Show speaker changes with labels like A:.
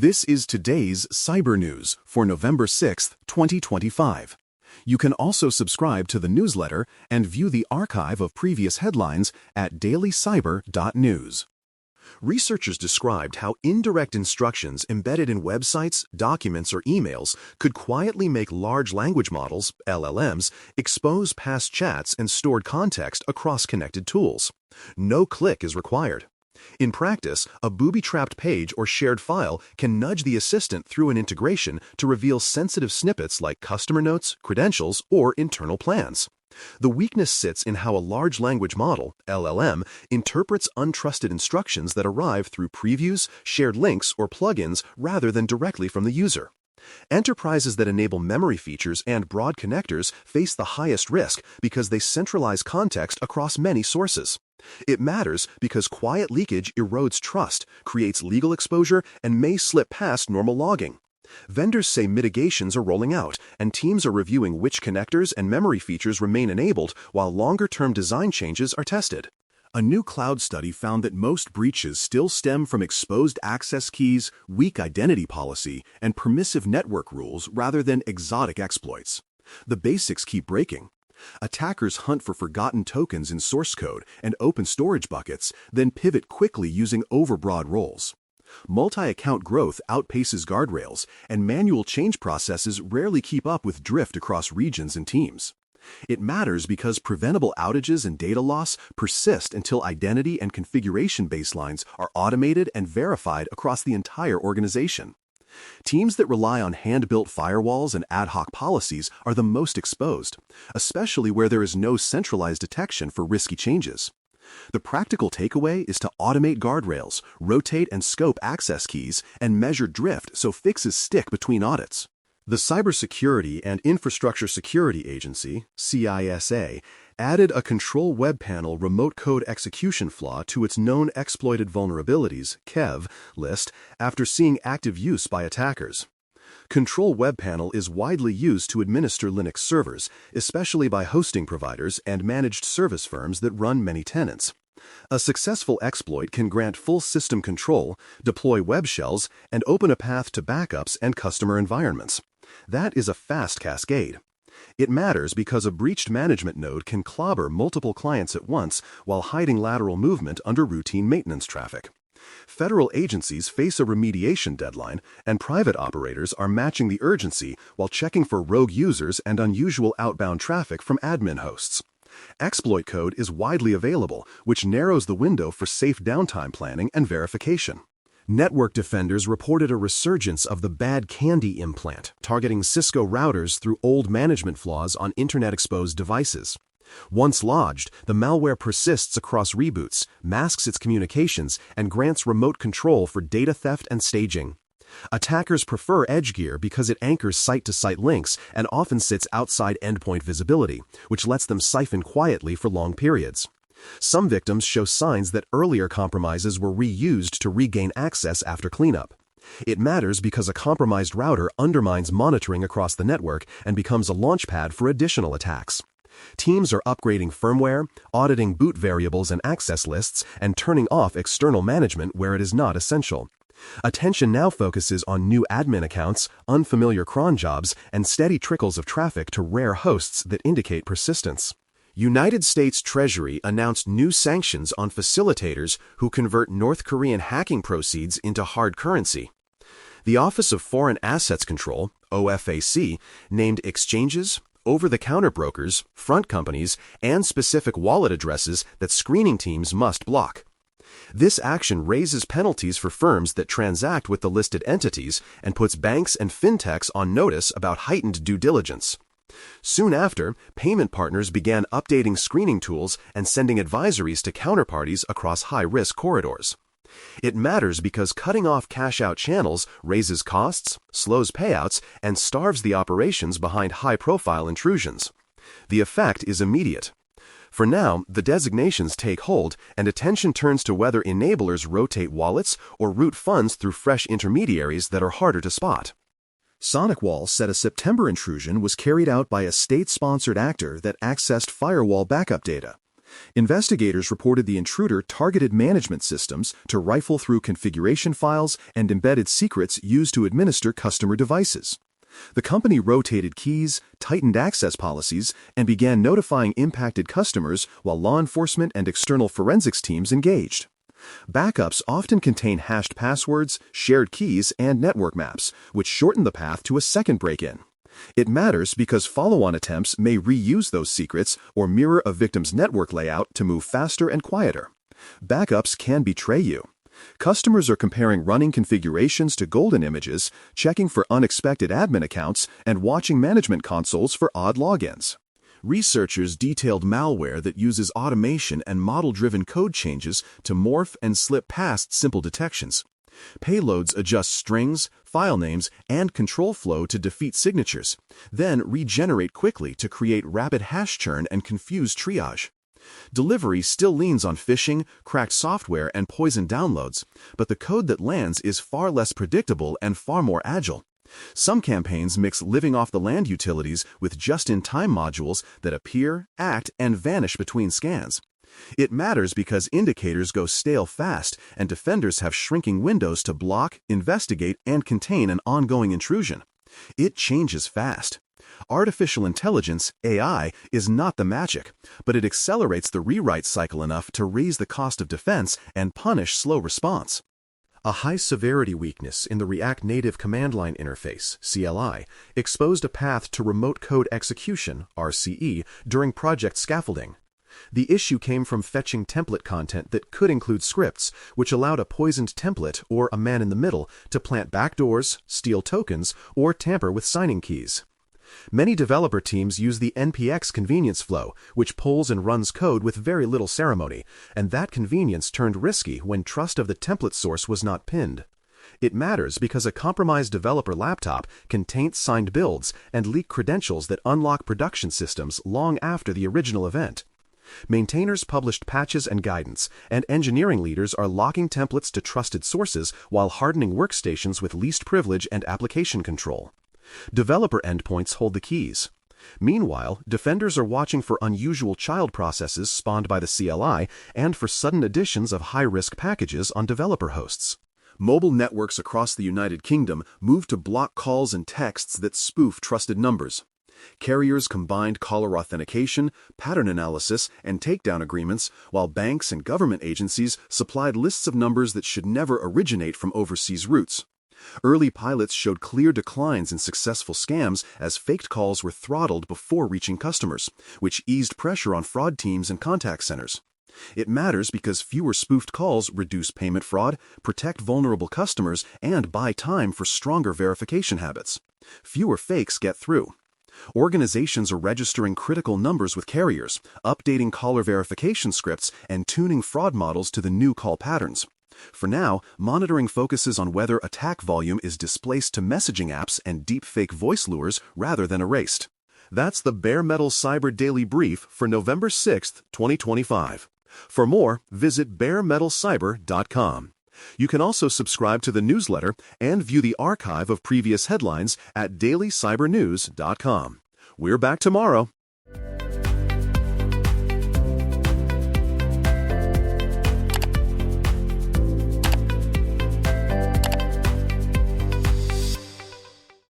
A: This is today's Cyber News for November 6, 2025. You can also subscribe to the newsletter and view the archive of previous headlines at DailyCyber.news. Researchers described how indirect instructions embedded in websites, documents, or emails could quietly make large language models, LLMs, expose past chats and stored context across connected tools. No click is required. In practice, a booby-trapped page or shared file can nudge the assistant through an integration to reveal sensitive snippets like customer notes, credentials, or internal plans. The weakness sits in how a large language model, LLM, interprets untrusted instructions that arrive through previews, shared links, or plugins rather than directly from the user. Enterprises that enable memory features and broad connectors face the highest risk because they centralize context across many sources. It matters because quiet leakage erodes trust, creates legal exposure, and may slip past normal logging. Vendors say mitigations are rolling out, and teams are reviewing which connectors and memory features remain enabled while longer-term design changes are tested. A new cloud study found that most breaches still stem from exposed access keys, weak identity policy, and permissive network rules rather than exotic exploits. The basics keep breaking. Attackers hunt for forgotten tokens in source code and open storage buckets, then pivot quickly using overbroad roles. Multi-account growth outpaces guardrails, and manual change processes rarely keep up with drift across regions and teams. It matters because preventable outages and data loss persist until identity and configuration baselines are automated and verified across the entire organization. Teams that rely on hand-built firewalls and ad hoc policies are the most exposed, especially where there is no centralized detection for risky changes. The practical takeaway is to automate guardrails, rotate and scope access keys, and measure drift so fixes stick between audits. The Cybersecurity and Infrastructure Security Agency, CISA, added a Control Web Panel remote code execution flaw to its known exploited vulnerabilities (KEV) list after seeing active use by attackers. Control Web Panel is widely used to administer Linux servers, especially by hosting providers and managed service firms that run many tenants. A successful exploit can grant full system control, deploy web shells, and open a path to backups and customer environments. That is a fast cascade. It matters because a breached management node can clobber multiple clients at once while hiding lateral movement under routine maintenance traffic. Federal agencies face a remediation deadline, and private operators are matching the urgency while checking for rogue users and unusual outbound traffic from admin hosts. Exploit code is widely available, which narrows the window for safe downtime planning and verification. Network defenders reported a resurgence of the BadCandy implant, targeting Cisco routers through old management flaws on internet-exposed devices. Once lodged, the malware persists across reboots, masks its communications, and grants remote control for data theft and staging. Attackers prefer edge gear because it anchors site-to-site links and often sits outside endpoint visibility, which lets them siphon quietly for long periods. Some victims show signs that earlier compromises were reused to regain access after cleanup. It matters because a compromised router undermines monitoring across the network and becomes a launchpad for additional attacks. Teams are upgrading firmware, auditing boot variables and access lists, and turning off external management where it is not essential. Attention now focuses on new admin accounts, unfamiliar cron jobs, and steady trickles of traffic to rare hosts that indicate persistence. United States Treasury announced new sanctions on facilitators who convert North Korean hacking proceeds into hard currency. The Office of Foreign Assets Control, OFAC, named exchanges, over-the-counter brokers, front companies, and specific wallet addresses that screening teams must block. This action raises penalties for firms that transact with the listed entities and puts banks and fintechs on notice about heightened due diligence. Soon after, payment partners began updating screening tools and sending advisories to counterparties across high-risk corridors. It matters because cutting off cash-out channels raises costs, slows payouts, and starves the operations behind high-profile intrusions. The effect is immediate. For now, the designations take hold, and attention turns to whether enablers rotate wallets or route funds through fresh intermediaries that are harder to spot. SonicWall said a September intrusion was carried out by a state-sponsored actor that accessed firewall backup data. Investigators reported the intruder targeted management systems to rifle through configuration files and embedded secrets used to administer customer devices. The company rotated keys, tightened access policies, and began notifying impacted customers while law enforcement and external forensics teams engaged. Backups often contain hashed passwords, shared keys, and network maps, which shorten the path to a second break-in. It matters because follow-on attempts may reuse those secrets or mirror a victim's network layout to move faster and quieter. Backups can betray you. Customers are comparing running configurations to golden images, checking for unexpected admin accounts, and watching management consoles for odd logins. Researchers detailed malware that uses automation and model-driven code changes to morph and slip past simple detections. Payloads adjust strings, file names, and control flow to defeat signatures, then regenerate quickly to create rapid hash churn and confuse triage. Delivery still leans on phishing, cracked software, and poisoned downloads, but the code that lands is far less predictable and far more agile. Some campaigns mix living off the land utilities with just-in-time modules that appear, act, and vanish between scans. It matters because indicators go stale fast and defenders have shrinking windows to block, investigate, and contain an ongoing intrusion. It changes fast. Artificial intelligence, AI, is not the magic, but it accelerates the rewrite cycle enough to raise the cost of defense and punish slow response. A high-severity weakness in the React Native Command Line Interface, CLI, exposed a path to remote code execution, RCE, during project scaffolding. The issue came from fetching template content that could include scripts, which allowed a poisoned template or a man-in-the-middle to plant backdoors, steal tokens, or tamper with signing keys. Many developer teams use the NPX convenience flow, which pulls and runs code with very little ceremony, and that convenience turned risky when trust of the template source was not pinned. It matters because a compromised developer laptop can taint signed builds and leak credentials that unlock production systems long after the original event. Maintainers published patches and guidance, and engineering leaders are locking templates to trusted sources while hardening workstations with least privilege and application control. Developer endpoints hold the keys. Meanwhile, defenders are watching for unusual child processes spawned by the CLI and for sudden additions of high-risk packages on developer hosts. Mobile networks across the United Kingdom moved to block calls and texts that spoof trusted numbers. Carriers combined caller authentication, pattern analysis, and takedown agreements, while banks and government agencies supplied lists of numbers that should never originate from overseas routes. Early pilots showed clear declines in successful scams as faked calls were throttled before reaching customers, which eased pressure on fraud teams and contact centers. It matters because fewer spoofed calls reduce payment fraud, protect vulnerable customers, and buy time for stronger verification habits. Fewer fakes get through. Organizations are registering critical numbers with carriers, updating caller verification scripts, and tuning fraud models to the new call patterns. For now, monitoring focuses on whether attack volume is displaced to messaging apps and deepfake voice lures rather than erased. That's the Bare Metal Cyber Daily Brief for November 6, 2025. For more, visit baremetalcyber.com. You can also subscribe to the newsletter and view the archive of previous headlines at DailyCyber.news.com. We're back tomorrow.